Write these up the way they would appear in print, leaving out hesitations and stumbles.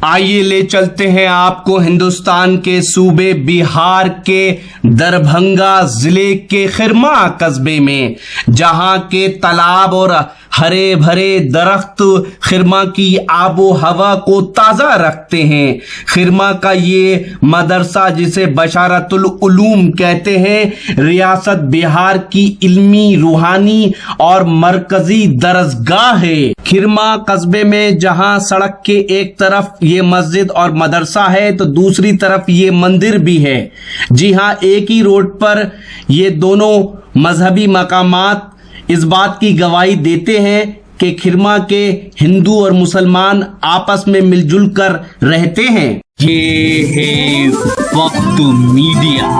आइए ले चलते हैं आपको हिंदुस्तान के सूबे बिहार के दरभंगा जिले के खिरमा कस्बे में, जहां के तालाब और हरे भरे दरख्त खिरमा की आबो हवा को ताज़ा रखते हैं। खिरमा का ये मदरसा, जिसे बशारतुल उलूम कहते हैं, रियासत बिहार की इल्मी, रूहानी और मरकजी दरसगाह है। खिरमा कस्बे में जहां सड़क के एक तरफ ये मस्जिद और मदरसा है तो दूसरी तरफ ये मंदिर भी है। जी हां, एक ही रोड पर ये दोनों मजहबी मकामात इस बात की गवाही देते हैं कि खिरमा के हिंदू और मुसलमान आपस में मिलजुल कर रहते हैं। ये है वक्त मीडिया।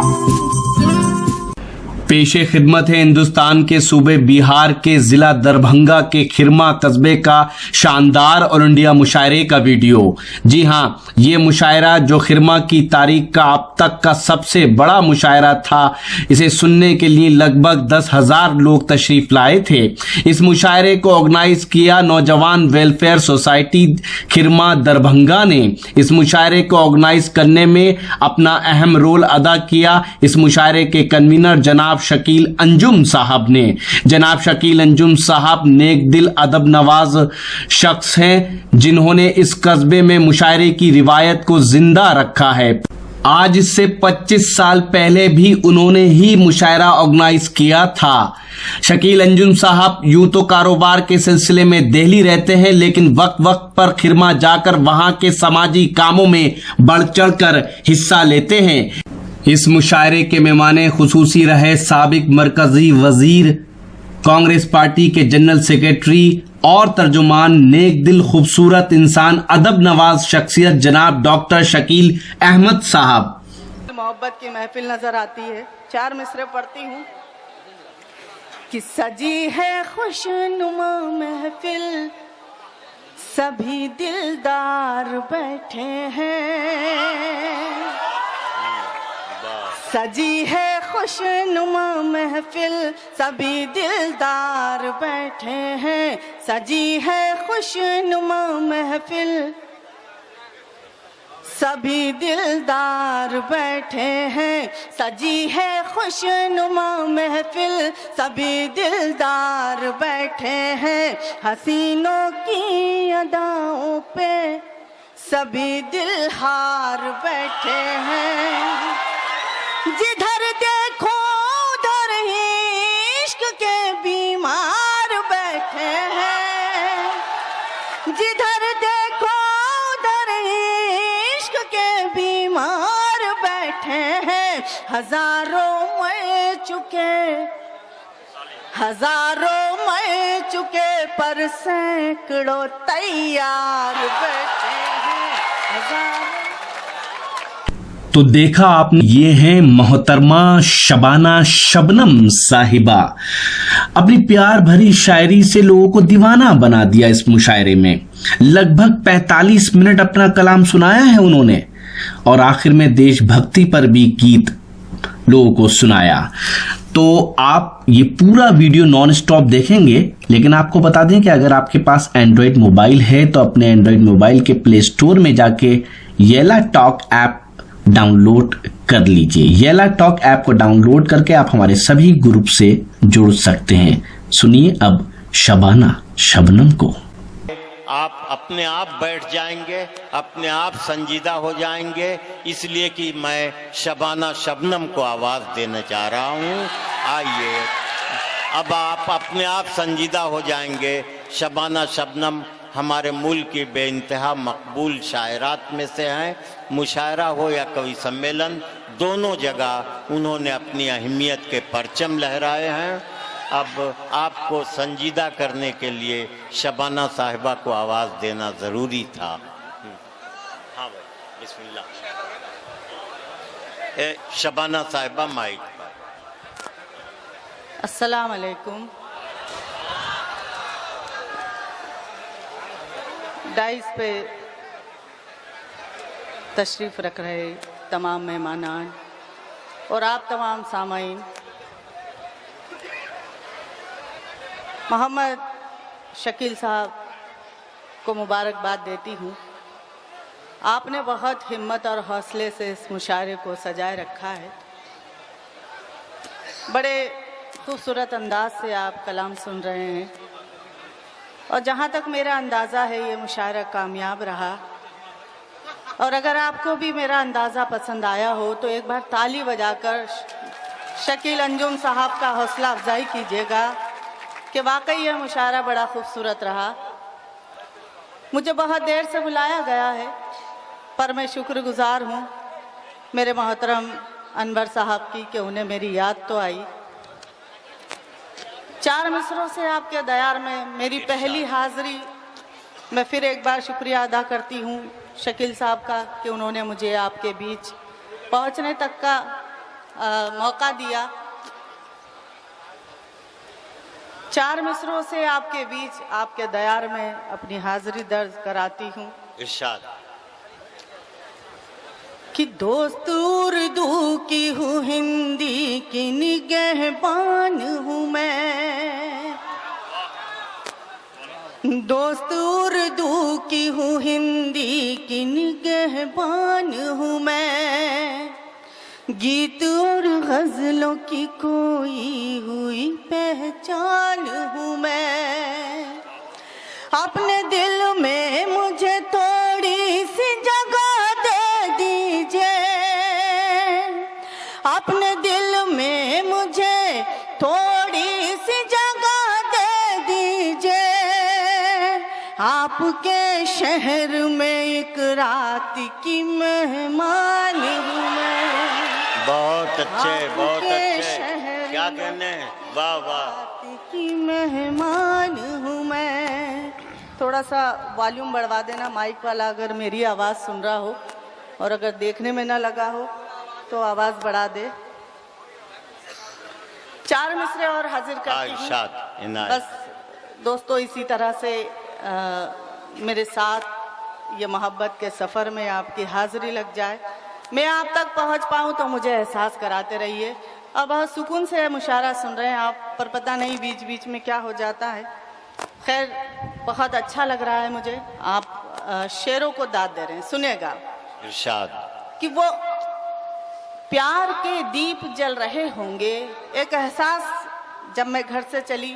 पेशे खिदमत है हिंदुस्तान के सूबे बिहार के जिला दरभंगा के खिरमा कस्बे का शानदार ऑल इंडिया मुशायरे का वीडियो। जी हां, ये मुशायरा जो खिरमा की तारीख का अब तक का सबसे बड़ा मुशायरा था, इसे सुनने के लिए लगभग 10,000 लोग तशरीफ लाए थे। इस मुशायरे को ऑर्गेनाइज किया नौजवान वेलफेयर सोसाइटी खिरमा दरभंगा ने। इस मुशायरे को ऑर्गेनाइज करने में अपना अहम रोल अदा किया इस मुशायरे के कन्वीनर जनाब शकील अंजुम साहब ने। जनाब शकील अंजुम साहब नेक दिल, अदब नवाज शख्स हैं, जिन्होंने इस कस्बे में मुशायरे की रिवायत को जिंदा रखा है। आज इससे 25 साल पहले भी उन्होंने ही मुशायरा ऑर्गेनाइज किया था। शकील अंजुम साहब यूं तो कारोबार के सिलसिले में दिल्ली रहते हैं, लेकिन वक्त वक्त पर खिरमा जाकर वहां के समाजी कामों में बढ़ चढ़ कर हिस्सा लेते हैं। इस मुशायरे के मेहमाने खुसूसी रहे साबिक मरकजी वजीर, कांग्रेस पार्टी के जनरल सेक्रेटरी और तर्जुमान, नेक दिल, खूबसूरत इंसान, अदब नवाज शख्सियत जनाब डॉक्टर शकील अहमद साहब। मोहब्बत की महफिल नजर आती है। 4 मिसरे पढ़ती हूँ कि सजी है खुशनुमा महफिल, सभी दिलदार बैठे हैं। सजी है खुशनुमा महफिल, सभी दिलदार बैठे हैं। सजी है खुशनुमा महफिल, सभी दिलदार बैठे हैं। सजी है खुशनुमा महफिल, सभी दिलदार बैठे हैं। हसीनों की अदाओं पे सभी दिलहार बैठे हैं। जिधर देखो उधर ही इश्क के बीमार बैठे हैं। जिधर देखो उधर ही इश्क के बीमार बैठे हैं। हजारों मर चुके पर सैकड़ों तैयार बैठे हैं। तो देखा आपने, ये है मोहतरमा शबाना शबनम साहिबा। अपनी प्यार भरी शायरी से लोगों को दीवाना बना दिया। इस मुशायरे में लगभग 45 मिनट अपना कलाम सुनाया है उन्होंने, और आखिर में देशभक्ति पर भी गीत लोगों को सुनाया। तो आप ये पूरा वीडियो नॉन स्टॉप देखेंगे, लेकिन आपको बता दें कि अगर आपके पास एंड्रॉयड मोबाइल है तो अपने एंड्रॉयड मोबाइल के प्ले स्टोर में जाके येला टॉक ऐप डाउनलोड कर लीजिए। येला टॉक ऐप को डाउनलोड करके आप हमारे सभी ग्रुप से जुड़ सकते हैं। सुनिए अब शबाना शबनम को। आप अपने आप बैठ जाएंगे, अपने आप संजीदा हो जाएंगे, इसलिए कि मैं शबाना शबनम को आवाज देना चाह रहा हूं। आइए, अब आप अपने आप संजीदा हो जाएंगे। शबाना शबनम हमारे मुल्क की बेइंतहा मकबूल शायरात में से हैं। मुशायरा हो या कवि सम्मेलन, दोनों जगह उन्होंने अपनी अहमियत के परचम लहराए हैं। अब आपको संजीदा करने के लिए शबाना साहिबा को आवाज़ देना ज़रूरी था। हाँ भाई, बिस्मिल्लाह। शबाना साहिबा माइक पर। अस्सलाम वालेकुम। डाइस पे तशरीफ़ रख रहे तमाम मेहमानान और आप तमाम सामाईन, मोहम्मद शकील साहब को मुबारकबाद देती हूँ। आपने बहुत हिम्मत और हौसले से इस मुशायरे को सजाए रखा है। बड़े खूबसूरत अंदाज से आप कलाम सुन रहे हैं और जहाँ तक मेरा अंदाज़ा है ये मुशायरा कामयाब रहा। और अगर आपको भी मेरा अंदाज़ा पसंद आया हो तो एक बार ताली बजाकर शकील अंजुम साहब का हौसला अफजाई कीजिएगा कि वाकई यह मुशायरा बड़ा खूबसूरत रहा। मुझे बहुत देर से बुलाया गया है पर मैं शुक्रगुजार हूँ मेरे मोहतरम अनवर साहब की कि उन्हें मेरी याद तो आई। 4 मिसरों से आपके दयार में मेरी पहली हाज़िरी, मैं फिर एक बार शुक्रिया अदा करती हूँ शकील साहब का कि उन्होंने मुझे आपके बीच पहुँचने तक का मौका दिया। 4 मिसरों से आपके बीच आपके दयार में अपनी हाज़िरी दर्ज कराती हूँ। इरशाद कि दोस्त उर्दू की हूँ, हिंदी की निगहबान हूँ मैं। दोस्त उर्दू की हूँ, हिंदी की निगहबान हूँ मैं। गीत और गज़लों की कोई हुई पहचान हूँ मैं। अपने दिल में मुझे थोड़ी सी जगह दे दीजिए। अपने दिल में मुझे थोड़ी सी जगह दे दीजिए। आपके शहर में एक रात की मेहमान हूँ मैं। बहुत अच्छे, बहुत अच्छे, शहर क्या कहने, वाह वाह। की मेहमान हूँ मैं। थोड़ा सा वॉल्यूम बढ़वा देना माइक वाला अगर मेरी आवाज़ सुन रहा हो, और अगर देखने में ना लगा हो तो आवाज़ बढ़ा दे। 4 मिसरे और हाजिर करती हूँ। बस दोस्तों इसी तरह से मेरे साथ ये मोहब्बत के सफ़र में आपकी हाज़िरी लग जाए, मैं आप तक पहुंच पाऊं तो मुझे एहसास कराते रहिए। अब बहुत सुकून से मुशायरा सुन रहे हैं आप, पर पता नहीं बीच बीच में क्या हो जाता है। खैर बहुत अच्छा लग रहा है मुझे। आप शेरों को दाद दे रहे हैं, सुनिएगा। इरशाद कि वो प्यार के दीप जल रहे होंगे। एक एहसास जब मैं घर से चली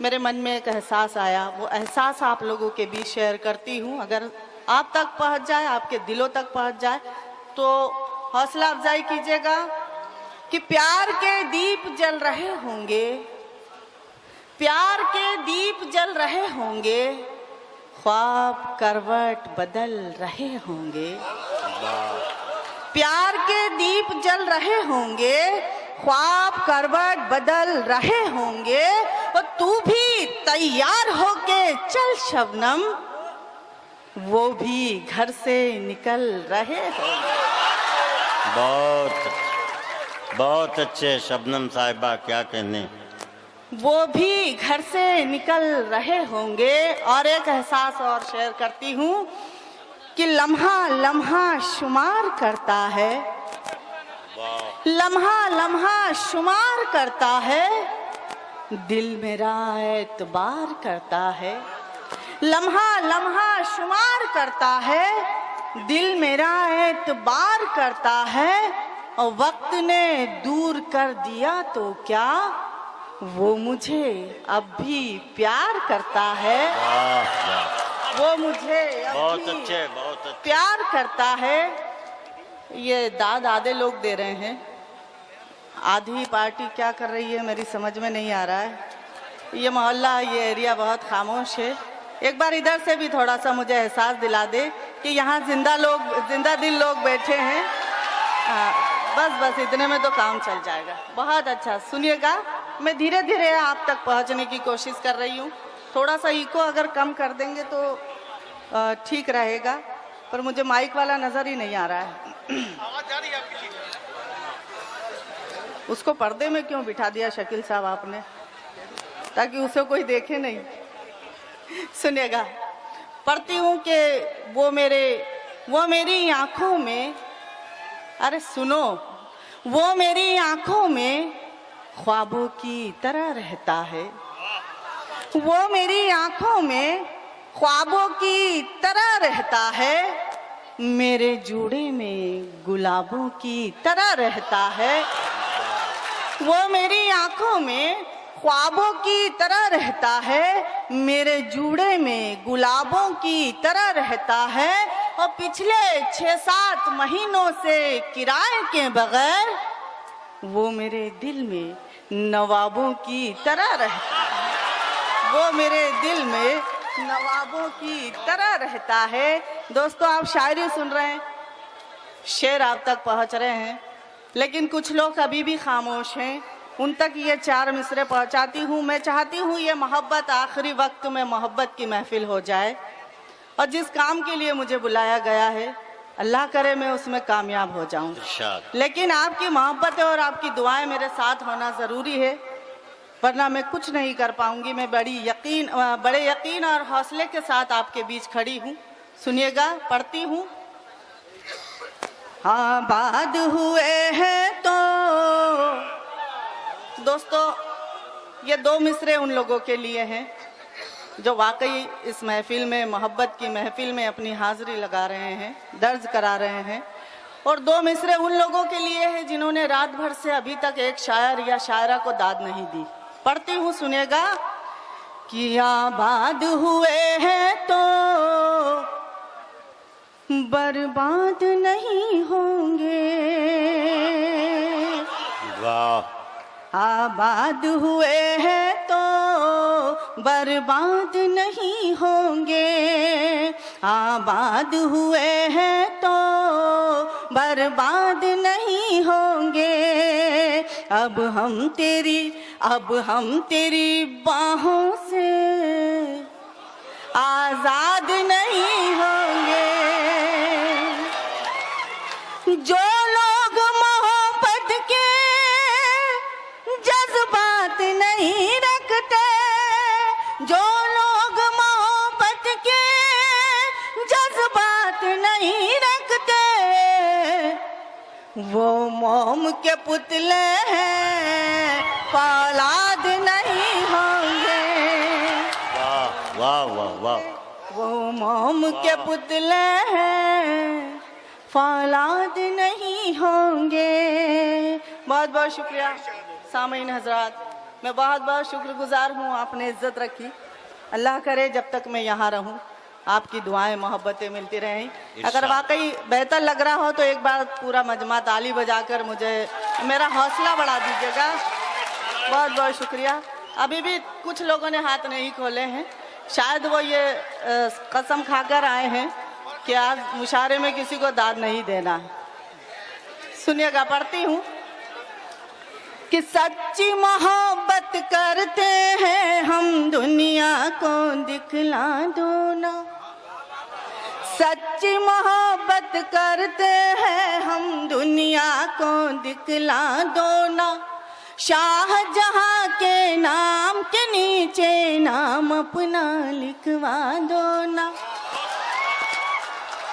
मेरे मन में एक एहसास आया, वो एहसास आप लोगों के बीच शेयर करती हूँ। अगर आप तक पहुँच जाए, आपके दिलों तक पहुँच जाए तो हौसला अफजाई कीजिएगा। कि प्यार के दीप जल रहे होंगे, प्यार के दीप जल रहे होंगे, ख्वाब करवट बदल रहे होंगे। प्यार के दीप जल रहे होंगे, ख्वाब करवट बदल रहे होंगे, और तू भी तैयार होके चल शबनम, वो भी घर से निकल रहे होंगे। बहुत अच्छे शबनम साहिबा, क्या कहने। वो भी घर से निकल रहे होंगे। और एक एहसास और शेयर करती हूँ कि लम्हा लम्हा शुमार करता है, लम्हा लम्हा शुमार करता है, दिल मेरा एतबार करता है। लम्हा लम्हा शुमार करता है, दिल मेरा एतबार करता है, और वक्त ने दूर कर दिया तो क्या, वो मुझे अब भी प्यार करता है। वो मुझे बहुत अच्छे प्यार करता है। ये दाद आधे लोग दे रहे हैं, आधी पार्टी क्या कर रही है मेरी समझ में नहीं आ रहा है। ये मोहल्ला, ये एरिया बहुत खामोश है। एक बार इधर से भी थोड़ा सा मुझे एहसास दिला दे कि यहाँ जिंदा दिल लोग बैठे हैं। बस इतने में तो काम चल जाएगा। बहुत अच्छा, सुनिएगा। मैं धीरे धीरे आप तक पहुँचने की कोशिश कर रही हूँ। थोड़ा सा इको अगर कम कर देंगे तो ठीक रहेगा, पर मुझे माइक वाला नज़र ही नहीं आ रहा है। आवाज़ जा रही है आपकी? उसको पर्दे में क्यों बिठा दिया शकील साहब आपने, ताकि उसे कोई देखे नहीं। सुनिएगा, पढ़ती हूँ कि वो मेरी आंखों में, अरे सुनो, वो मेरी आंखों में ख्वाबों की तरह रहता है। वो मेरी आंखों में ख्वाबों की तरह रहता है, मेरे जूड़े में गुलाबों की तरह रहता है। वो मेरी आंखों में ख्वाबों की तरह रहता है, मेरे जूड़े में गुलाबों की तरह रहता है। और पिछले 6-7 महीनों से किराए के बगैर वो मेरे दिल में नवाबों की तरह रहता है। वो मेरे दिल में नवाबों की तरह रहता है। दोस्तों, आप शायरी सुन रहे हैं, शेर आप तक पहुंच रहे हैं, लेकिन कुछ लोग अभी भी खामोश हैं। उन तक ये 4 मिसरे पहुंचाती हूँ। मैं चाहती हूँ ये मोहब्बत आखिरी वक्त में मोहब्बत की महफिल हो जाए, और जिस काम के लिए मुझे बुलाया गया है अल्लाह करे मैं उसमें कामयाब हो जाऊं। लेकिन आपकी मोहब्बत और आपकी दुआएं मेरे साथ होना ज़रूरी है, वरना मैं कुछ नहीं कर पाऊंगी। मैं बड़े यकीन और हौसले के साथ आपके बीच खड़ी हूँ। सुनिएगा, पढ़ती हूँ। आबाद हुए हैं तो दोस्तों, ये 2 मिसरे उन लोगों के लिए हैं जो वाकई इस महफिल में, मोहब्बत की महफिल में अपनी हाजिरी लगा रहे हैं, दर्ज करा रहे हैं। और 2 मिसरे उन लोगों के लिए हैं जिन्होंने रात भर से अभी तक एक शायर या शायरा को दाद नहीं दी। पढ़ती हूँ, सुनिएगा। कि आबाद हुए हैं तो बर्बाद नहीं होंगे। वाह। आबाद हुए हैं तो बर्बाद नहीं होंगे। आबाद हुए हैं तो बर्बाद नहीं होंगे। अब हम तेरी बाहों से आजाद नहीं होंगे। जो लोग मोहब्बत के जज्बात नहीं रखते, जो लोग मोहब्बत के जज्बात नहीं रखते, वो मोम के पुतले हैं, फौलाद नहीं होंगे। वाह वाह वाह वाह। वो मोम के पुतले हैं, फौलाद नहीं होंगे। बहुत बहुत शुक्रिया सामीन हजरात, मैं बहुत बहुत शुक्रगुजार हूँ, आपने इज्जत रखी। अल्लाह करे जब तक मैं यहाँ रहूँ आपकी दुआएं मोहब्बतें मिलती रहें। अगर वाकई बेहतर लग रहा हो तो एक बार पूरा मजमा ताली बजाकर मुझे मेरा हौसला बढ़ा दीजिएगा। बहुत बहुत शुक्रिया। अभी भी कुछ लोगों ने हाथ नहीं खोले हैं, शायद वो ये कसम खाकर आए हैं कि आज मुशारे में किसी को दाद नहीं देना। सुनिएगा, पढ़ती हूँ। कि सच्ची मोहब्बत करते हैं हम, दुनिया को दिखला दो ना। सच्ची मोहब्बत करते हैं हम, दुनिया को दिखला दो ना। शाहजहां के नाम के नीचे नाम अपना लिखवा दो ना।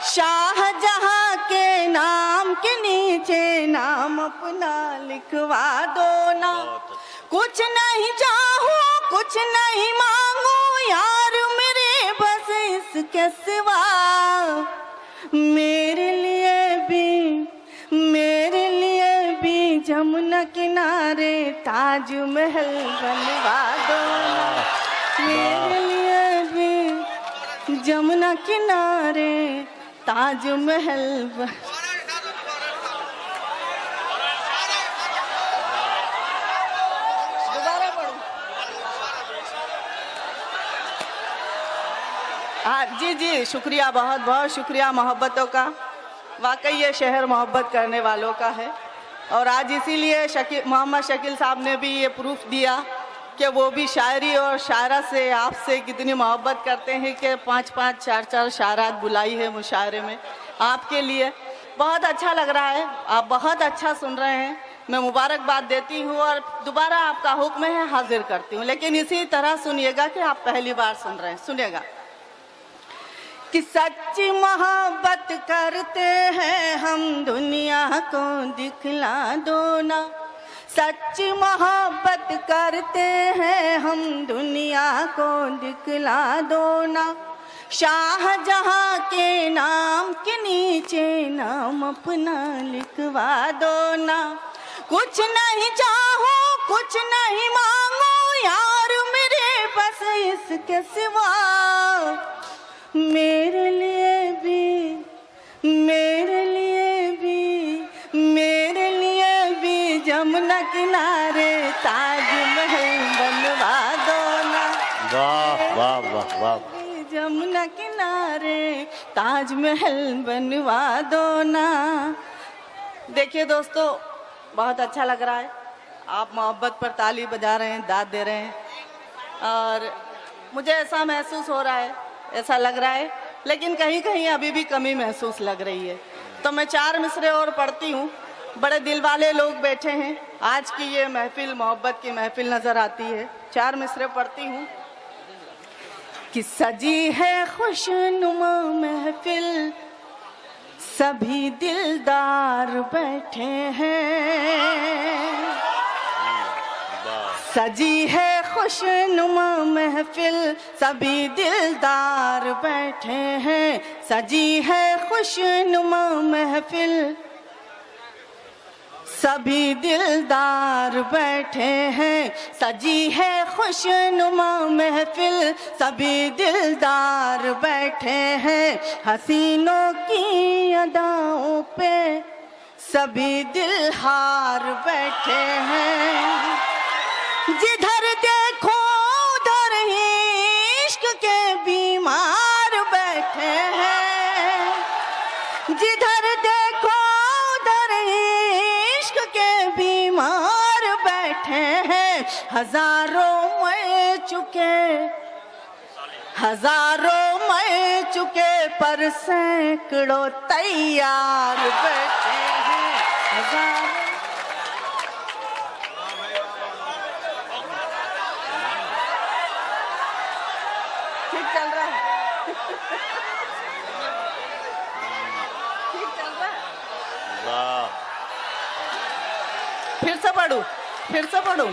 शाहजहां के नाम के नीचे नाम अपना लिखवा दो ना। कुछ नहीं चाहूं, कुछ नहीं मांगू यार मेरे, बस इसके सिवा मेरे लिए भी जमुना किनारे ताजमहल बनवा दो ना। मेरे लिए भी जमुना किनारे ताजमहल दोबारा पढ़ो। जी जी, शुक्रिया, बहुत बहुत शुक्रिया मोहब्बतों का। वाकई ये शहर मोहब्बत करने वालों का है, और आज इसीलिए मोहम्मद शकील साहब ने भी ये प्रूफ दिया कि वो भी शायरी और शायरा से, आपसे कितनी मोहब्बत करते हैं कि 5-5, 4-4 शायरात बुलाई है मुशायरे में आपके लिए। बहुत अच्छा लग रहा है, आप बहुत अच्छा सुन रहे हैं। मैं मुबारकबाद देती हूँ और दोबारा आपका हुक्म है हाजिर करती हूँ, लेकिन इसी तरह सुनिएगा कि आप पहली बार सुन रहे हैं। सुनिएगा। कि सच्ची मोहब्बत करते हैं हम, दुनिया को दिखला दो ना। सच्ची मोहब्बत करते हैं हम, दुनिया को दिखला दो ना। शाहजहां के नाम के नीचे नाम अपना लिखवा दो ना। कुछ नहीं चाहो कुछ नहीं मांगो यार मेरे बस इसके सिवा। मेरे लिए भी मेरे लिए भी मेरे लिए भी जमुना किनारे ताजमहल बनवा दो ना। वाह वाह वाह वाह। जमुना किनारे ताजमहल बनवा दो ना। देखिए दोस्तों, बहुत अच्छा लग रहा है, आप मोहब्बत पर ताली बजा रहे हैं, दाद दे रहे हैं, और मुझे ऐसा महसूस हो रहा है, ऐसा लग रहा है, लेकिन कहीं कहीं अभी भी कमी महसूस लग रही है। तो मैं 4 मिसरे और पढ़ती हूँ। बड़े दिल वाले लोग बैठे हैं, आज की ये महफिल मोहब्बत की महफिल नजर आती है। 4 मिसरे पढ़ती हूँ कि सजी है खुशनुमा महफिल, सभी दिलदार बैठे हैं। सजी है खुशनुमा महफिल, सभी दिलदार बैठे हैं। सजी है खुशनुमा महफिल, सभी दिलदार बैठे हैं। सजी है खुशनुमा महफिल, सभी दिलदार बैठे हैं। हसीनों की अदाओं पे सभी दिलहार बैठे हैं। जिधर देखो उधर ही इश्क के बीमार बैठे हैं। जिधर देखो उधर ही इश्क के बीमार बैठे हैं। हजारों मर चुके पर सैकड़ों तैयार बैठे हैं। हजारों ठीक चल रहा है। ठीक चल रहा है। वाह। फिर से पढ़ूं।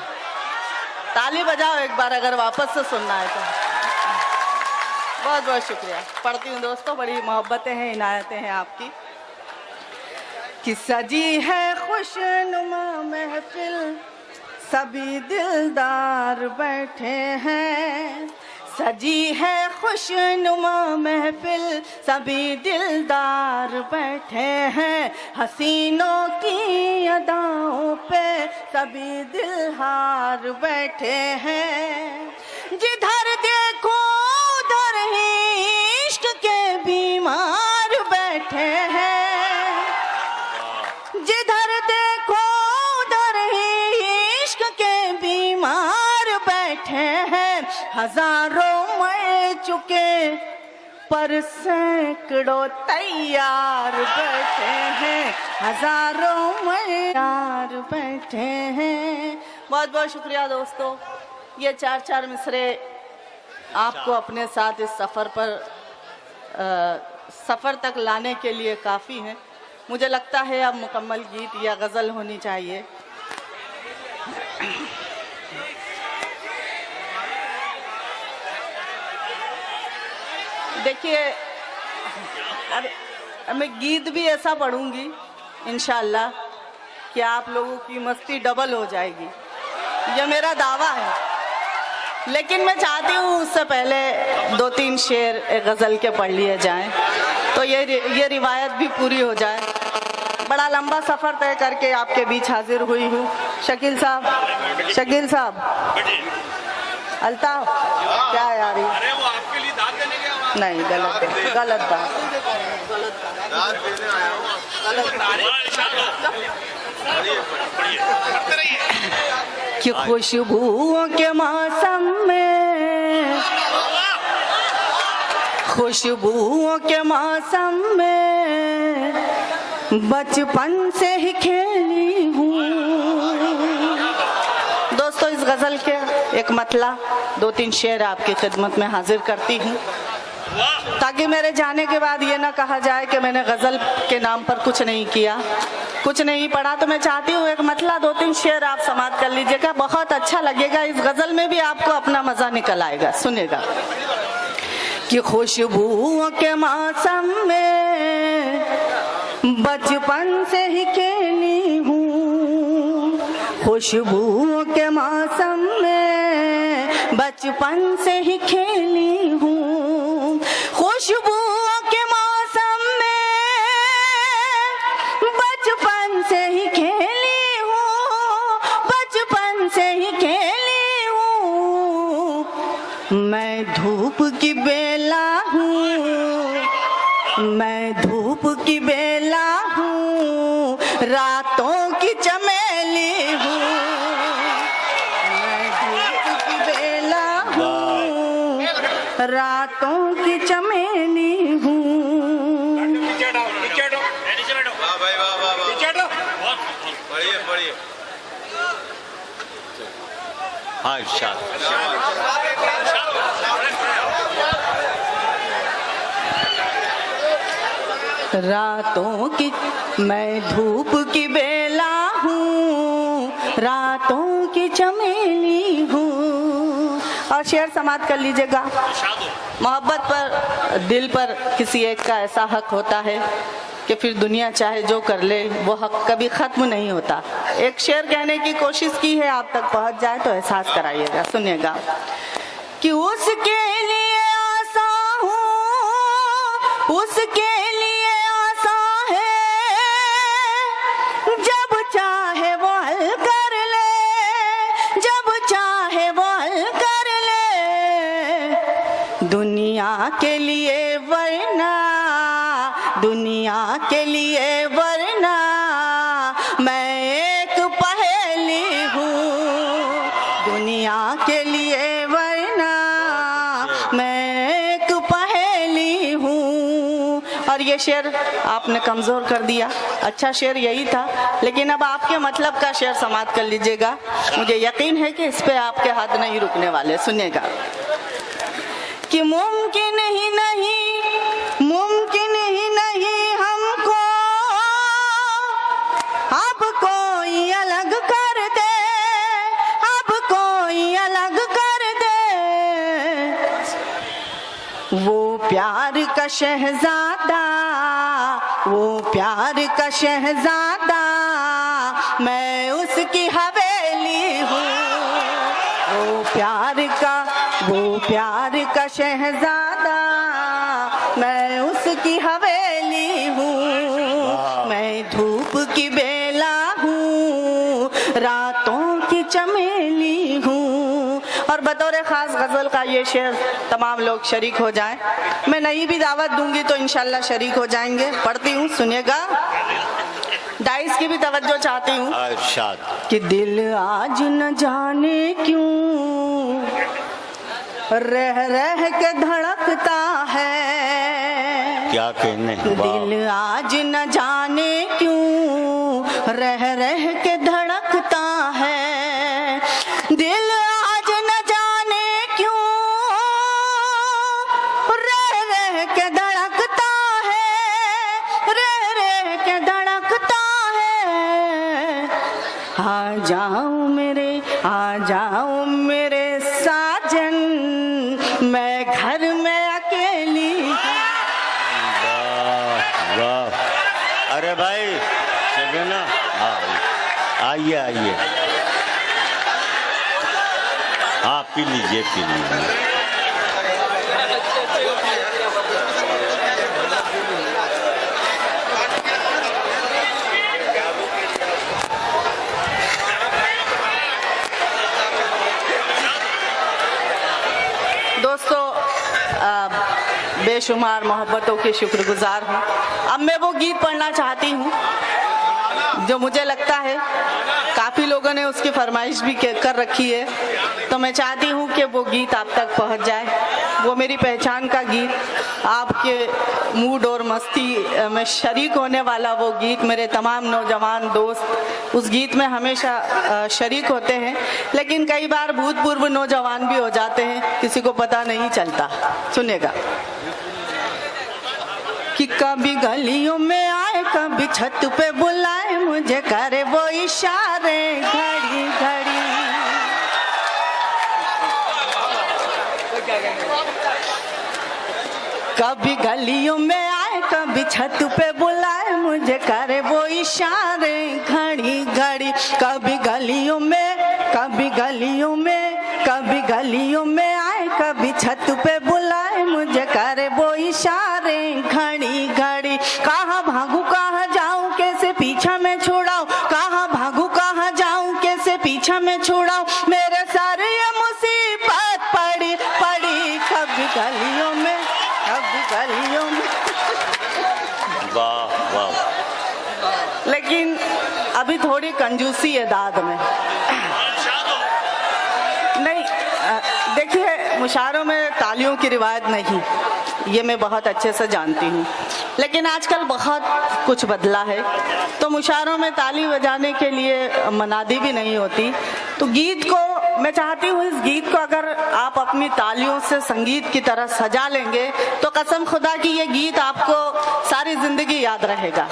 ताली बजाओ एक बार अगर वापस से सुनना है तो। बहुत बहुत शुक्रिया। पढ़ती हूँ दोस्तों, बड़ी मोहब्बतें हैं, इनायतें हैं आपकी। कि सजी है खुशनुमा महफिल, सभी दिलदार बैठे हैं। सजी है खुशनुमा महफिल, सभी दिलदार बैठे हैं। हसीनों की अदाओं पे सभी दिलहार बैठे हैं। जिधर देखो उधर ही इश्क के बीमार बैठे हैं। जिधर देखो उधर ही इश्क के बीमार बैठे हैं। हजारों मर चुके पर सैकड़ों तैयार बैठे हैं। हजारों तैयार बैठे हैं। बहुत बहुत शुक्रिया दोस्तों। ये 4 मिसरे आपको अपने साथ इस सफ़र तक लाने के लिए काफ़ी हैं। मुझे लगता है अब मुकम्मल गीत या गज़ल होनी चाहिए। देखिए, अब मैं गीत भी ऐसा पढ़ूंगी इंशाअल्लाह कि आप लोगों की मस्ती डबल हो जाएगी, ये मेरा दावा है। लेकिन मैं चाहती हूँ उससे पहले 2-3 शेर गज़ल के पढ़ लिए जाएं, तो ये रिवायत भी पूरी हो जाए। बड़ा लंबा सफ़र तय करके आपके बीच हाजिर हुई हूँ। शकील साहब अल्ताफ, क्या यार ये? अरे वो आपके लिए दाद देने के हम नहीं, गलत बात। कि खुशबुओं के मौसम में, खुशबुओं के मौसम में बचपन से ही खेली हूँ। दोस्तों, इस गज़ल के एक मतला 2-3 शेर आपकी खिदमत में हाजिर करती हूँ, ताकि मेरे जाने के बाद ये ना कहा जाए कि मैंने गज़ल के नाम पर कुछ नहीं किया, कुछ नहीं पढ़ा। तो मैं चाहती हूँ एक मतला 2-3 शेर आप समाप्त कर लीजिएगा, बहुत अच्छा लगेगा। इस गज़ल में भी आपको अपना मज़ा निकल आएगा। सुनिएगा कि खुशबुओं के मौसम में बचपन से ही खेली हूँ, खुशबुओं के मौसम में बचपन से ही खेली हूँ, खुशबुओं के मौसम में बचपन से ही खेली हूँ, बचपन से ही खेली हूँ। मैं धूप की बेला हूँ, मैं धूप की बेला हूँ, रातों की चमेली हूँ, मैं धूप की बेला हूँ, रातों की चमेली हूँ। पीछे हटाओ, पीछे हटाओ, नीचे बैठो। वाह भाई वाह वाह वाह, पीछे हटो। बढ़िया बढ़िया। हाँ इरशाद। रातों की मैं धूप की बेला हूँ, रातों की चमेली हूँ। और शेर समाप्त कर लीजिएगा। मोहब्बत पर, दिल पर किसी एक का ऐसा हक होता है कि फिर दुनिया चाहे जो कर ले वो हक कभी ख़त्म नहीं होता। एक शेर कहने की कोशिश की है, आप तक पहुँच जाए तो एहसास कराइएगा। सुनिएगा कि उसके लिए आसा हूँ, उसके लिए आसा है, जब चाहे वो हल कर ले, जब चाहे वो हल कर ले। दुनिया के लिए वरना, दुनिया के लिए वरना मैं एक पहेली हूँ, दुनिया के लिए वरना मैं एक पहेली हूँ। और ये शेर आपने कमज़ोर कर दिया। अच्छा शेर यही था, लेकिन अब आपके मतलब का शेर समाप्त कर लीजिएगा। मुझे यकीन है कि इस पे आपके हाथ नहीं रुकने वाले। सुनिएगा कि मुमकिन ही नहीं, मुमकिन ही नहीं हमको अब कोई अलग कर दे, अब कोई अलग कर दे। वो प्यार का शहजादा, वो प्यार का शहजादा मैं उसकी हवेली हूँ, वो प्यार का, वो प्यार का शहजादा मैं उसकी हवेली हूँ। मैं धूप की बेला हूँ, रातों की चमेली हूँ। और बतौर ख़ास गज़ल का ये शेर तमाम लोग शरीक हो जाएं। मैं नई भी दावत दूंगी तो इंशाल्लाह शरीक हो जाएंगे। पढ़ती हूँ, सुनिएगा। डाइस की भी तवज्जो चाहती हूँ कि दिल आज न जाने क्यों रह रह के धड़कता है, क्या कहने। दिल आज न जाने क्यों रह रह के धड़कता है, दिल आज न जाने क्यों रह रह के धड़कता है, रह रह के धड़कता है। आ जाओ मेरे, आ जाओ मेरे साजन, मैं घर में अकेली। वाह वाह। अरे भाई चलो ना, आइए आइए। हाँ पी लीजिए, पी लीजिए। दोस्तों, बेशुमार मोहब्बतों के शुक्रगुजार हूँ। अब मैं वो गीत पढ़ना चाहती हूँ जो मुझे लगता है काफ़ी लोगों ने उसकी फरमाइश भी कर रखी है, तो मैं चाहती हूँ कि वो गीत आप तक पहुँच जाए। वो मेरी पहचान का गीत, आपके मूड और मस्ती में शरीक होने वाला वो गीत। मेरे तमाम नौजवान दोस्त उस गीत में हमेशा शरीक होते हैं, लेकिन कई बार भूतपूर्व नौजवान भी हो जाते हैं, किसी को पता नहीं चलता। सुनिएगा कि कभी गलियों में आए, कभी छत पे बुलाए, मुझे करे वो इशारे घड़ी घड़ी। कभी गलियों में आए कभी छत पे बुलाए मुझे करे वो इशारे घड़ी घड़ी। कभी गलियों में कभी गलियों में कभी गलियों में आए कभी छत पे बुलाए मुझे करे वो इशारे घड़ी घड़ी। कहाँ भागू कहाँ जाऊं कैसे पीछा में छुड़ाऊं, कहाँ भागू कहाँ जाऊं कैसे पीछा में छुड़ाऊं, मेरे सर ये मुसीबत पड़ी पड़ी। कभी गलियों में कभी गलियों में। वाह वाह। लेकिन अभी थोड़ी कंजूसी है दाद में। नहीं देखिए, मुशायरों में तालियों की रिवायत नहीं, ये मैं बहुत अच्छे से जानती हूँ, लेकिन आजकल बहुत कुछ बदला है। तो मुशायरों में ताली बजाने के लिए मनादी भी नहीं होती। तो गीत को मैं चाहती हूँ, इस गीत को अगर आप अपनी तालियों से संगीत की तरह सजा लेंगे तो कसम खुदा की ये गीत आपको सारी जिंदगी याद रहेगा।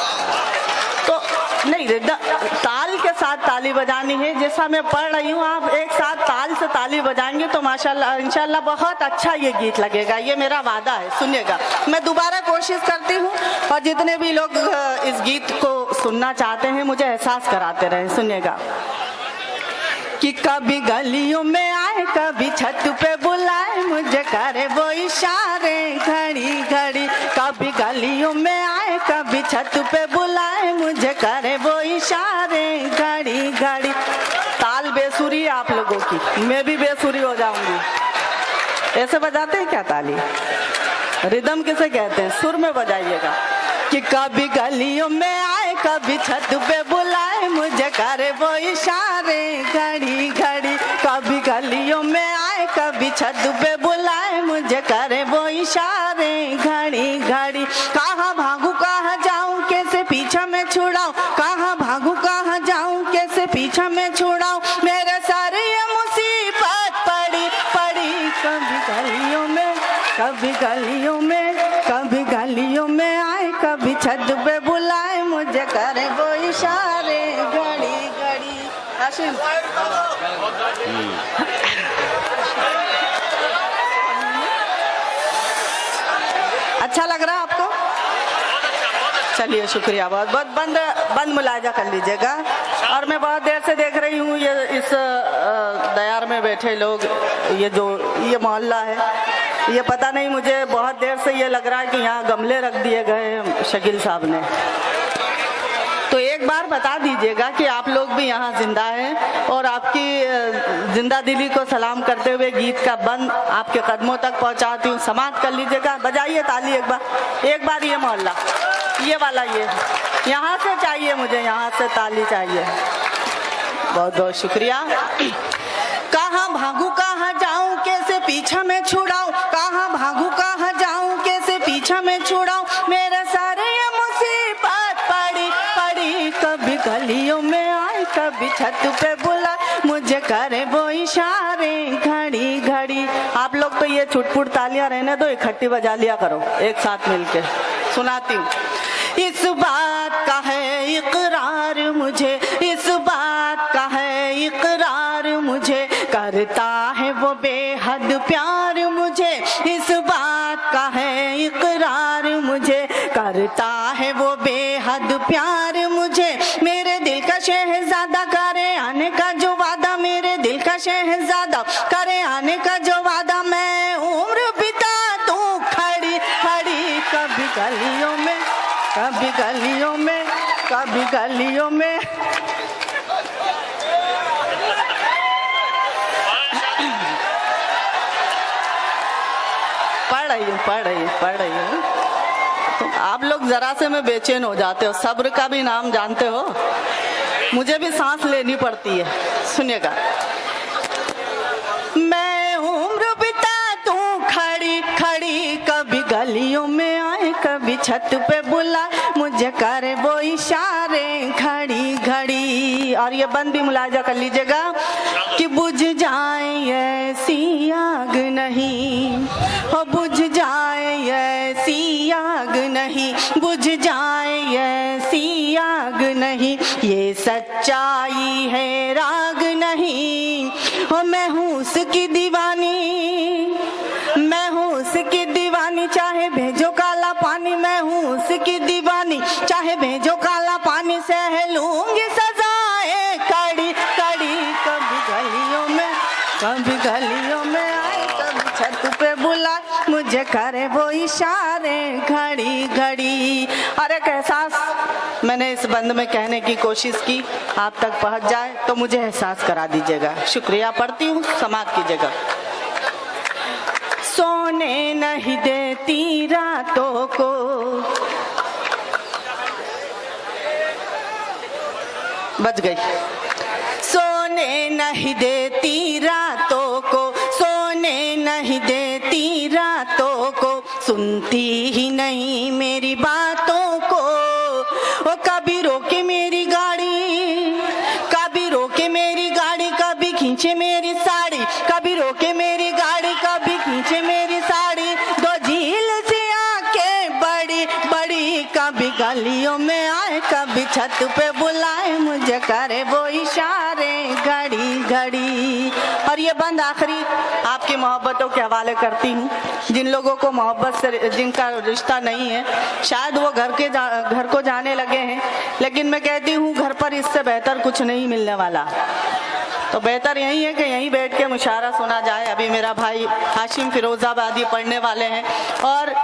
तो नहीं, ताल के साथ ताली बजानी है। जैसा मैं पढ़ रही हूँ, आप एक साथ ताल से ताली बजाएंगे तो माशाल्लाह इंशाल्लाह बहुत अच्छा ये गीत लगेगा, ये मेरा वादा है। सुनिएगा, मैं दोबारा कोशिश करती हूँ और जितने भी लोग इस गीत को सुनना चाहते हैं मुझे एहसास कराते रहे। सुनिएगा कि कभी गलियों में आए कभी छत पे बुलाए मुझे करे वो इशारे घड़ी घड़ी। कभी गलियों में आए कभी छत पे बुलाए मुझे करे वो इशारे घड़ी घड़ी। ताल बेसुरी है आप लोगों की, मैं भी बेसुरी हो जाऊंगी। ऐसे बजाते हैं क्या ताली? रिदम किसे कहते हैं? सुर में बजाइएगा कि कभी गलियों में आए कभी छत पे बुलाए मुझे करे वो इशारे घड़ी घड़ी। कभी गलियों में आए कभी छत पे बुलाए मुझे करे वो इशारे घड़ी घड़ी। कहाँ भागू कहाँ जाऊं कैसे पीछा में छुड़ाऊं, कहाँ भागू कहाँ जाऊं कैसे पीछा में छुड़ाऊं, मेरे सारे ये मुसीबत पड़ी पड़ी। कभी गलियों में कभी गलियों में कभी गलियों में आए कभी छत पे बुलाए मुझे करे वो इशारे घड़ी घड़ी। हाशिम अच्छा लग रहा है आपको? चलिए शुक्रिया बहुत बहुत। बंद मुलाजा कर लीजिएगा। और मैं बहुत देर से देख रही हूँ ये इस दयार में बैठे लोग, ये मोहल्ला है, ये पता नहीं, मुझे बहुत देर से ये लग रहा है कि यहाँ गमले रख दिए गए शकील साहब ने। तो एक बार बता दीजिएगा कि आप लोग भी यहाँ जिंदा हैं और आपकी जिंदा दिली को सलाम करते हुए गीत का बंद आपके कदमों तक पहुँचाती हूँ। समाप्त कर लीजिएगा, बजाइए ताली एक बार ये मोहल्ला, ये वाला, ये यहाँ से चाहिए मुझे, यहाँ से ताली चाहिए। बहुत बहुत शुक्रिया। कहाँ भागू कहाँ जाऊं कैसे पीछा में छुड़ाऊं, कहाँ भागू कहाँ जाऊं कैसे पीछा में छुड़ाऊं, मेरे सारे ये मुसीबत पड़ी पड़ी। कभी गलियों में आए कभी छत पे बुला मुझे करे वो इशारे घड़ी घड़ी। आप लोग तो ये छुटपुट तालियां रहने दो, इकट्ठी बजा लिया करो एक साथ मिलके। सुनाती हूँ। इस बात का है इकरार मुझे, इस बात का है इकरार मुझे, करता है वो बेहद प्यार मुझे। इस बात का है इकरार मुझे, करता है वो बेहद प्यार मुझे। मेरे दिल का शहजादा करे आने का जो वादा, मेरे दिल का शहजादा करे आने का जो वादा, मैं उम्र बिता दूं खड़ी खड़ी। कभी गलियों में कभी गलियों में कभी गलियों में। पढ़ रही हूँ। आप लोग जरा से में बेचैन हो जाते हो, सब्र का भी नाम जानते हो, मुझे भी सांस लेनी पड़ती है। सुनिएगा। मैं उम्र बिता दूं खड़ी खड़ी, कभी गलियों में आए कभी छत पे बुला मुझे करे वो इशारे घड़ी घड़ी। और ये बंद भी मुलाजा कर लीजिएगा कि बुझ जाए ऐसी आग नहीं, हो बुझ जाए ऐसी आग नहीं, बुझ जाए ऐसी आग नहीं, ये सच्चाई है राग नहीं। हो मैं हूँ उसकी दीवानी, मैं हूँ उसकी दीवानी, चाहे भेज जो काला पानी से लूंगी सजाए कड़ी कड़ी। कभी गलियों में आए, कभी छत पे बुलाए, मुझे करे वो इशारे घड़ी घड़ी। और एक एहसास मैंने इस बंद में कहने की कोशिश की, आप तक पहुंच जाए तो मुझे एहसास करा दीजिएगा। शुक्रिया, पढ़ती हूँ, समाप्त कीजिएगा। सोने नहीं देती रातों को, बच गई। सोने नहीं देती रातों को, सोने नहीं देती रातों को, सुनती ही नहीं मेरी बातों को। वो कभी रोके मेरी गाड़ी, कभी रोके मेरी गाड़ी, कभी खींचे मेरी साड़ी, कभी रोके मेरी गाड़ी, कभी खींचे मेरी साड़ी। दो झील से आके बड़ी बड़ी, कभी गलियों में आए, कभी छत पे बुलाए, मुझे करे वो इशारे घड़ी घड़ी। और ये बंद आखिरी आपकी मोहब्बतों के हवाले करती हूँ। जिन लोगों को मोहब्बत से जिनका रिश्ता नहीं है, शायद वो घर को जाने लगे हैं, लेकिन मैं कहती हूँ घर पर इससे बेहतर कुछ नहीं मिलने वाला। तो बेहतर यही है कि यहीं बैठ के मुशायरा सुना जाए। अभी मेरा भाई हाशिम फिरोजाबादी पढ़ने वाले हैं, और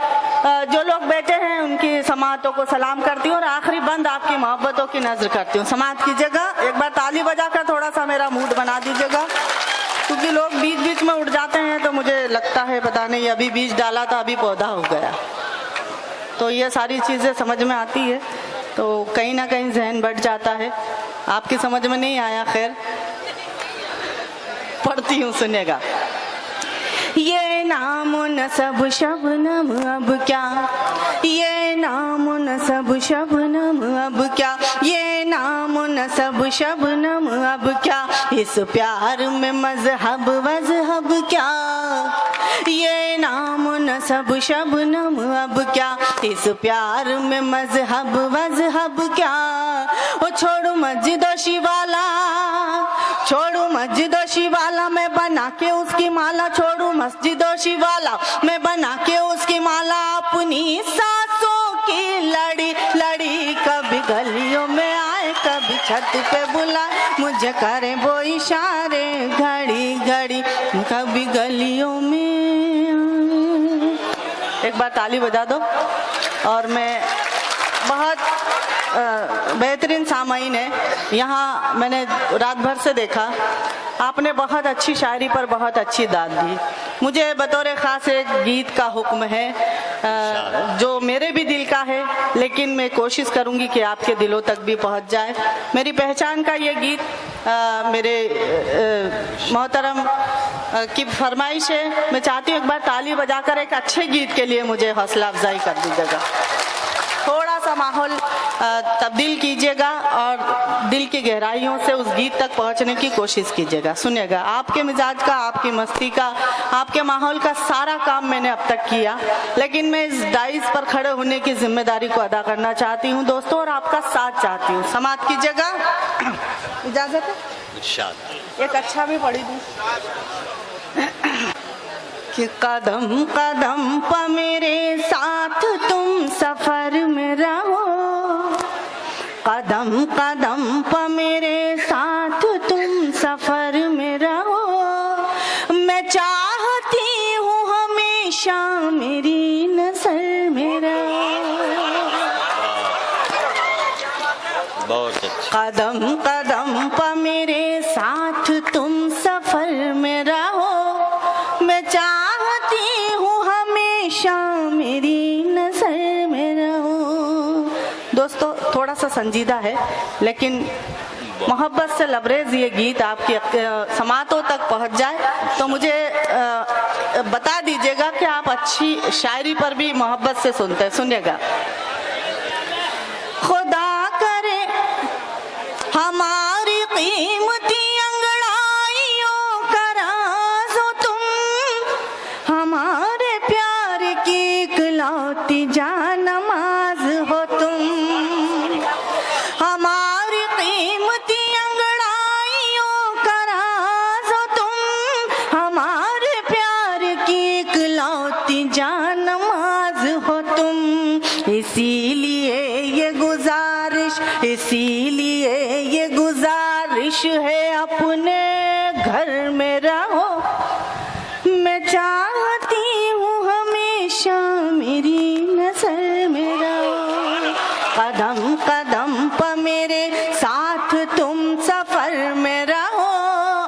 जो लोग बैठे हैं उनकी समातों को सलाम करती हूँ। और आखिरी बंद आपकी मोहब्बतों की नजर करती हूँ। समात कीजिएगा, एक बार ताली बजाकर थोड़ा सा मेरा मूड बना दीजिएगा, क्योंकि लोग बीच बीच में उठ जाते हैं तो मुझे लगता है पता नहीं अभी बीज डाला था अभी पौधा हो गया। तो ये सारी चीज़ें समझ में आती है तो कहीं ना कहीं जहन बढ़ जाता है। आपकी समझ में नहीं आया, खैर पढ़ती हूँ, सुनिएगा। ये नामो नसब शबनम अब क्या, ये नामो नसब शबनम अब क्या, ये नामो नसब शबनम अब क्या, इस प्यार में मजहब वजहब क्या। ये नामो नसब शबनम अब क्या, इस प्यार में मजहब वजहब क्या। ओ छोड़ू मस्जिद शिवाला, छोड़ू मस्जिद शिवाला, मैं बना के उसकी माला, छोड़ू मस्जिद शिवाला, मैं बना के उसकी माला। अपनी सांसों की लड़ी लड़ी, कभी गलियों में आए, कभी छत पे बुलाए, मुझे करे वो इशारे घड़ी घड़ी, कभी गलियों में। एक बार ताली बजा दो। और मैं बहुत बेहतरीन सामाईन है यहाँ, मैंने रात भर से देखा, आपने बहुत अच्छी शायरी पर बहुत अच्छी दाद दी। मुझे बतौर ख़ास एक गीत का हुक्म है जो मेरे भी दिल का है, लेकिन मैं कोशिश करूँगी कि आपके दिलों तक भी पहुँच जाए। मेरी पहचान का ये गीत मेरे मोहतरम की फरमाइश है। मैं चाहती हूँ एक बार ताली बजाकर एक अच्छे गीत के लिए मुझे हौसला अफजाई कर दीजिएगा। थोड़ा सा माहौल तब्दील कीजिएगा और दिल की गहराइयों से उस गीत तक पहुंचने की कोशिश कीजिएगा। सुनिएगा, आपके मिजाज का, आपकी मस्ती का, आपके माहौल का सारा काम मैंने अब तक किया, लेकिन मैं इस डाइस पर खड़े होने की जिम्मेदारी को अदा करना चाहती हूं दोस्तों, और आपका साथ चाहती हूं। समाप्त कीजिएगा, इजाजत है? एक अच्छा भी पढ़ी दूं कि कदम कदम पर मेरे साथ तुम सफर में रहो, कदम कदम पर मेरे साथ तुम सफर में रहो। मैं चाहती हूँ हमेशा मेरी नजर में रहो। बहुत अच्छा। कदम कदम पर मेरे साथ तुम सफर में रहो, मैं चाहती हूँ हमेशा मेरी नजर में रहो। दोस्तों थोड़ा सा संजीदा है, लेकिन मोहब्बत से लबरेज ये गीत आपकी समातों तक पहुँच जाए तो मुझे बता दीजिएगा कि आप अच्छी शायरी पर भी मोहब्बत से सुनते हैं। सुनिएगा। खुदा करे हमारी कीमती अंगड़ाइयों का राज हो तुम, हमारे प्यार की इकलौती जानमाज हो तुम, हमारी कीमती अंगड़ाइयों का राज हो तुम, हमारे प्यार की इकलौती जानमाज हो तुम। इसी फरमाइश, इसीलिए ये गुजारिश है अपने घर में रहो। मैं चाहती हूँ हमेशा मेरी नजर में रहो। कदम कदम पर मेरे साथ तुम सफर में रहो।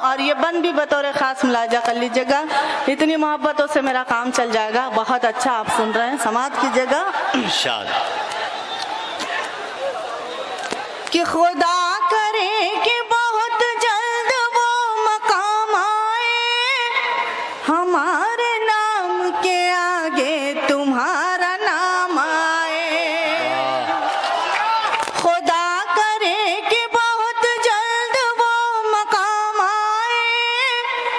और ये बंद भी बतौर खास मुलाजा कर लीजिएगा, इतनी मोहब्बतों से मेरा काम चल जाएगा। बहुत अच्छा आप सुन रहे हैं, समाप्त कीजिएगा। इरशाद। कि खुदा करे कि बहुत जल्द वो मकाम आए, हमारे नाम के आगे तुम्हारा नाम आए। खुदा करे कि बहुत जल्द वो मकाम आए,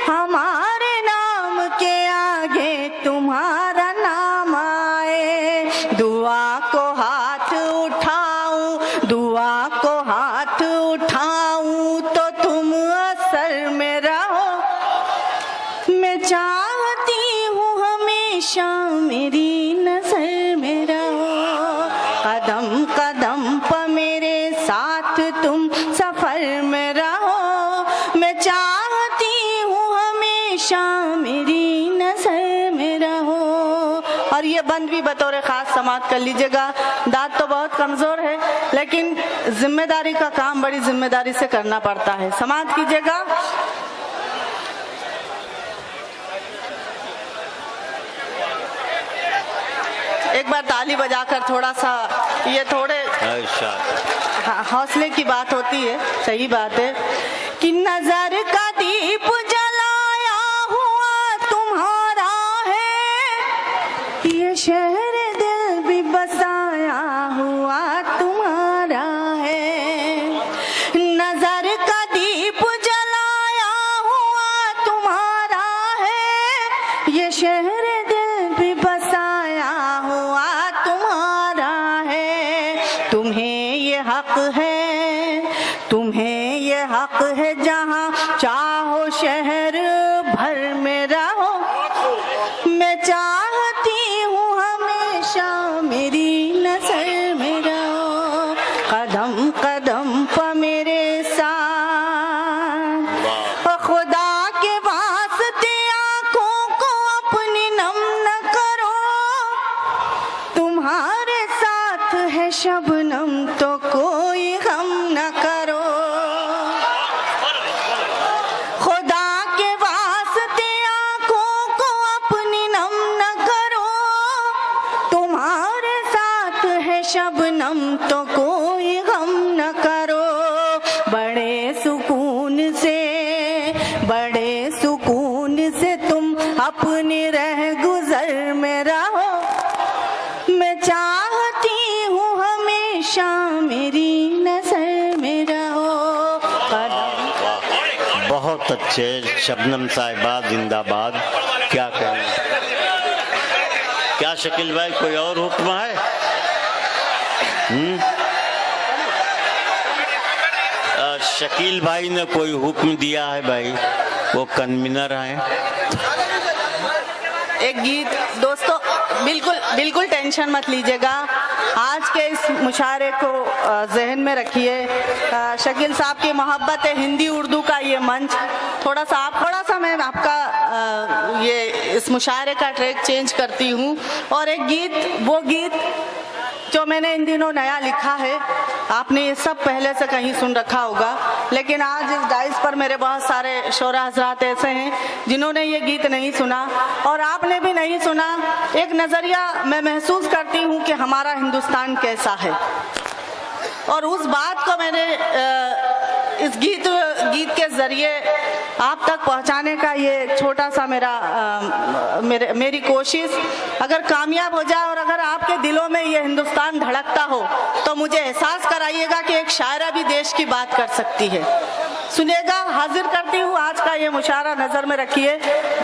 हमारे नाम के आगे तुम्हारा नाम आए। दुआ को हाथ उठाऊं, दुआ को हाथ उठाऊं तो तुम असर में रहो। मैं चाहती हूँ हमेशा मेरी नजर में रहो। कदम कदम पर मेरे साथ तुम सफर में रहो। मैं चाहती हूँ हमेशा मेरी नजर में रहो। और ये बंद भी बतौर खास समाप्त कर लीजिएगा। दांत तो बहुत कमजोर है, लेकिन जिम्मेदारी का काम बड़ी जिम्मेदारी से करना पड़ता है। समाप्त कीजिएगा। एक बार ताली बजाकर थोड़ा सा, ये थोड़े इरशाद। हौसले की बात होती है, सही बात है। कि नजर का दीप जलाया हुआ तुम्हारा है, ये शहर दिल भी बसाया हुआ तुम्हारा है। नजर का दीप जलाया हुआ तुम्हारा है, ये शहर दिल भी बसाया हुआ तुम्हारा है। तुम्हें ये हक है, तुम्हें ये हक है, जहाँ चाहो शहर भर में रहो। मैं चाहती हूँ हमेशा मेरी नजर में रहो। कदम कदम पर मेरे साथ, खुदा के वास्ते आंखों को अपनी नम न करो। तुम्हारे साथ है शबनम तो कोई गम न करो। खुदा के वास्ते आंखों को अपनी नम न करो। तुम्हारे साथ है शबनम तो कोई गम न करो। बड़े सुकून से तुम अपने रह गुजर में रहो। मैं चाहती हूँ हमेशा मेरी नजर में रहो। बहुत अच्छे शबनम साहिबा, जिंदाबाद। क्या कहें? क्या शकील भाई, कोई और हुक्म है? शकील भाई ने कोई हुक्म दिया है भाई, वो कन्वीनर हैं। एक गीत दोस्तों, बिल्कुल टेंशन मत लीजिएगा। आज के इस मुशायरे को जहन में रखिए। शकील साहब की मोहब्बत है हिंदी उर्दू का ये मंच। थोड़ा सा मैं आपका ये इस मुशायरे का ट्रैक चेंज करती हूँ। और एक गीत, वो गीत जो मैंने इन दिनों नया लिखा है, आपने ये सब पहले से कहीं सुन रखा होगा, लेकिन आज इस डाइस पर मेरे बहुत सारे शोरा हजरात ऐसे हैं जिन्होंने ये गीत नहीं सुना और आपने भी नहीं सुना। एक नज़रिया मैं महसूस करती हूँ कि हमारा हिंदुस्तान कैसा है, और उस बात को मैंने इस गीत के जरिए आप तक पहुंचाने का ये छोटा सा मेरी कोशिश अगर कामयाब हो जाए और अगर आपके दिलों में ये हिंदुस्तान धड़कता हो तो मुझे एहसास कराइएगा कि एक शायरा भी देश की बात कर सकती है। सुनिएगा, हाजिर करती हूँ आज का ये मुशायरा, नजर में रखिए।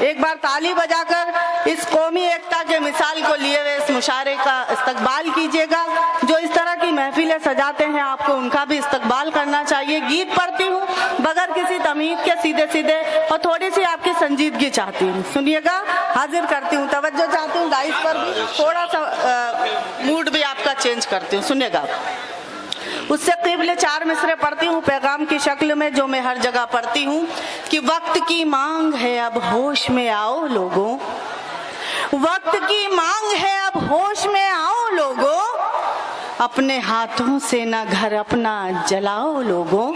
एक बार ताली बजाकर इस कौमी एकता के मिसाल को लिए हुए इस मुशायरे का इस्तकबाल कीजिएगा। जो इस तरह की महफिलें सजाते हैं आपको उनका भी इस्तकबाल करना चाहिए। गीत पढ़ती हूँ बगैर किसी तमीज़ के, सीधे सीधे, और थोड़ी सी आपकी संजीदगी चाहती हूँ। सुनिएगा, हाजिर करती हूँ, तवज्जो चाहती हूँ गाइस पर भी, थोड़ा सा मूड भी आपका चेंज करती हूँ। सुनिएगा। उससे क़िबले 4 मिसरे पढ़ती हूँ पैगाम की शक्ल में, जो मैं हर जगह पढ़ती हूँ कि वक्त की मांग है अब होश में आओ लोगों, वक्त की मांग है अब होश में आओ लोगों, अपने हाथों से ना घर अपना जलाओ लोगों,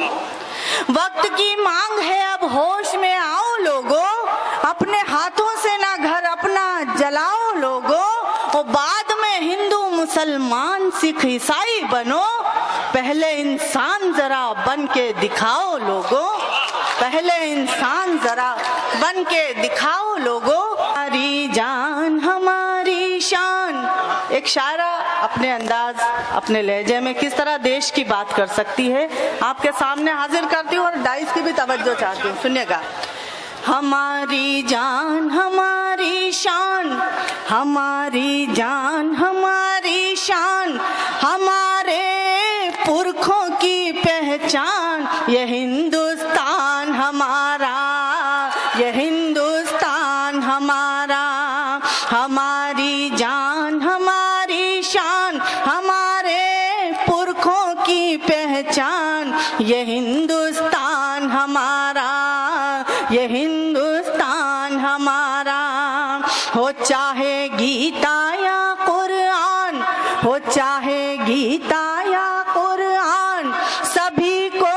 वक्त की मांग है अब होश में आओ लोगों, अपने हाथों से ना घर अपना जलाओ लोगों, और बाद में हिंदू मुसलमान सिख ईसाई बनो, पहले इंसान जरा बन के दिखाओ लोगों, पहले इंसान जरा बन के दिखाओ लोगों, हमारी जान हमारी शान। एक शायरा अपने अंदाज अपने लहजे में किस तरह देश की बात कर सकती है, आपके सामने हाजिर करती हूँ और डाइस की भी तवज्जो चाहती हूँ, सुनिएगा। हमारी जान हमारी शान, हमारी जान हमारी शान, हमारे पुरखों की पहचान, ये हिंदुस्तान हमारा, ये हिंदुस्तान हमारा, हमारी जान हमारी शान, हमारे पुरखों की पहचान, ये हिंदुस्तान हमारा, ये हिंदुस्तान हमारा। हो चाहे गीता या कुरान, हो चाहे गीता या कुरान, सभी को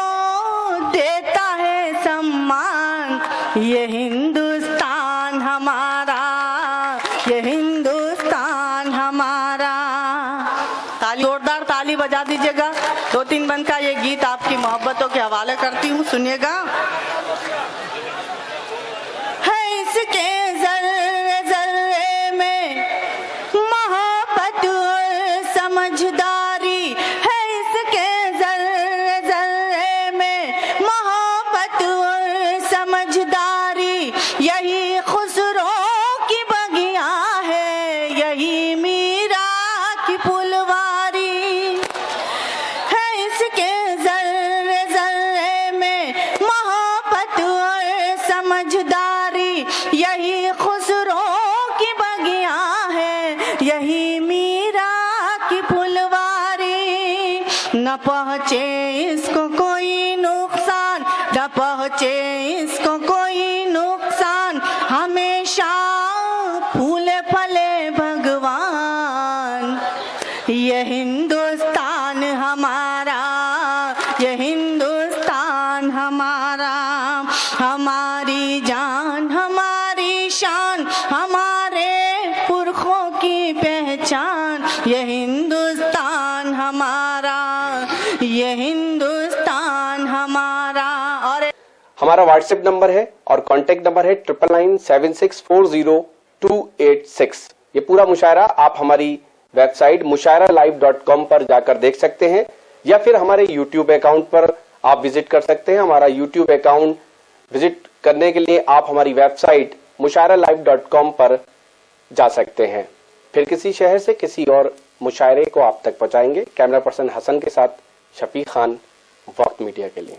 देता है सम्मान, ये हिंदुस्तान हमारा, ये हिंदुस्तान हमारा। ताली, जोरदार ताली बजा दीजिएगा। 2-3 बंद का ये गीत आपकी मोहब्बतों के हवाले करती हूँ, सुनिएगा। है इसके जर्रे जर्रे में मोहब्बत और समझदारी, है इसके जर्रे जर्रे में मोहब्बत और समझदारी, यही खुसरो की बगिया है, यही मीरा की फुलवारी, है इसके जर्रे जर्रे में मोहब्बत और समझदारी, यही खुसरो की बगिया है, यही मीरा की फुलवारी। न पहुँचे इसको कोई नुकसान, न पहुँचे इसको कोई नुकसान, हमेशा फूले फले भगवान, ये हिंदुस्तान हमारा, ये हिंदुस्तान हमारा, हमारी जान हमारी शान, हमारे पुरखों की पहचान, ये हिंदुस्तान हमारा, ये हिंदुस्तान हमारा। और हमारा व्हाट्सएप नंबर है और कांटेक्ट नंबर है 9997640286। ये पूरा मुशायरा आप हमारी वेबसाइट mushairalive.com पर जाकर देख सकते हैं, या फिर हमारे YouTube अकाउंट पर आप विजिट कर सकते हैं। हमारा YouTube अकाउंट विजिट करने के लिए आप हमारी वेबसाइट mushairalive.com पर जा सकते हैं। फिर किसी शहर से किसी और मुशायरे को आप तक पहुंचाएंगे। कैमरा पर्सन हसन के साथ शफीक खान, वक्त मीडिया के लिए।